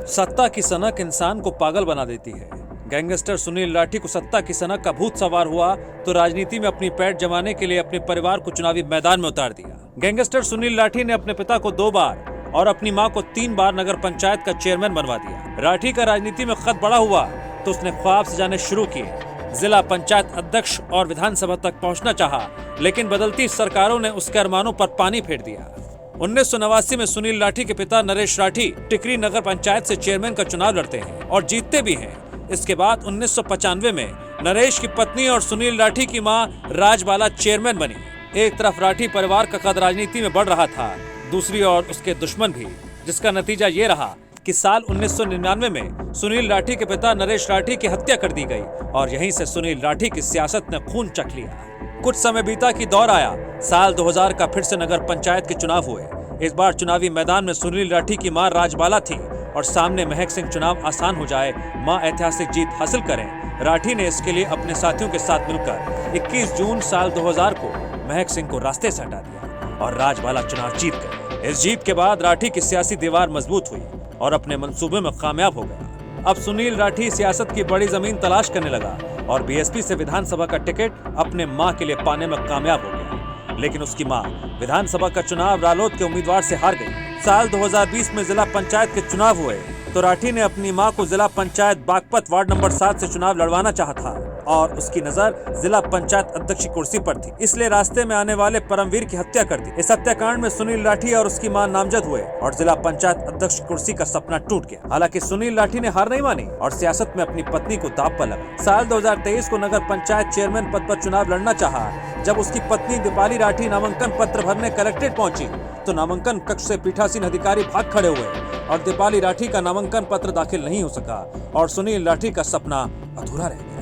सत्ता की सनक इंसान को पागल बना देती है। गैंगस्टर सुनील लाठी को सत्ता की सनक का भूत सवार हुआ तो राजनीति में अपनी पैठ जमाने के लिए अपने परिवार को चुनावी मैदान में उतार दिया। गैंगस्टर सुनील लाठी ने अपने पिता को 2 बार और अपनी मां को 3 बार नगर पंचायत का चेयरमैन बनवा दिया। लाठी का राजनीति में कद बड़ा हुआ तो उसने ख्वाब सजाने शुरू किए। जिला पंचायत अध्यक्ष और विधानसभा तक पहुंचना चाहा, लेकिन बदलती सरकारों ने उसके अरमानों पर पानी फेर दिया। 1989 में सुनील लाठी के पिता नरेश लाठी टिकरी नगर पंचायत से चेयरमैन का चुनाव लड़ते हैं और जीतते भी हैं। इसके बाद 1995 में नरेश की पत्नी और सुनील लाठी की मां राजबाला चेयरमैन बनी। एक तरफ लाठी परिवार का कद राजनीति में बढ़ रहा था, दूसरी ओर उसके दुश्मन भी, जिसका नतीजा ये रहा कि साल 1999 में सुनील लाठी के पिता नरेश लाठी की हत्या कर दी गई और यहीं से सुनील लाठी की सियासत ने खून चख लिया। कुछ समय बीता कि दौर आया, साल 2000 का फिर से नगर पंचायत के चुनाव हुए। इस बार चुनावी मैदान में सुनील लाठी की मां राजबाला थी और सामने महक सिंह चुनाव आसान हो जाए, मां ऐतिहासिक जीत हासिल करें। लाठी ने इसके लिए अपने साथियों के साथ मिलकर 21 जून साल 2000 को महक सिंह को रास्ते से हटा दिया और राजबाला चुनाव जीत गए। इस जीत के बाद लाठी की सियासी दीवार मजबूत हुई और अपने मंसूबे में कामयाब हो गया। अब सुनील लाठी सियासत की बड़ी जमीन तलाश करने लगा और बीएसपी से विधानसभा का टिकट अपने मां के लिए पाने में कामयाब हो गया। लेकिन उसकी मां विधानसभा का चुनाव रालोद के उम्मीदवार से हार गई। साल 2020 में जिला पंचायत के चुनाव हुए तो लाठी ने अपनी मां को जिला पंचायत बागपत वार्ड नंबर 7 से चुनाव लड़वाना चाहा था और उसकी नजर जिला पंचायत अध्यक्ष की कुर्सी पर थी, इसलिए रास्ते में आने वाले परमवीर की हत्या कर दी। इस हत्याकांड में सुनील लाठी और उसकी मां नामजद हुए और जिला पंचायत अध्यक्ष की कुर्सी का सपना टूट गया। हालांकि सुनील लाठी ने हार नहीं मानी और सियासत में अपनी पत्नी को दांव पर लगा। साल 2023 को नगर पंचायत चेयरमैन पद पर चुनाव लड़ना चाहा। जब उसकी पत्नी दीपाली लाठी नामांकन पत्र भरने कलेक्ट्रेट पहुंची तो नामांकन कक्ष से पीठासीन अधिकारी भाग खड़े हुए और दीपाली लाठी का नामांकन पत्र दाखिल नहीं हो सका और सुनील लाठी का सपना अधूरा रह गया।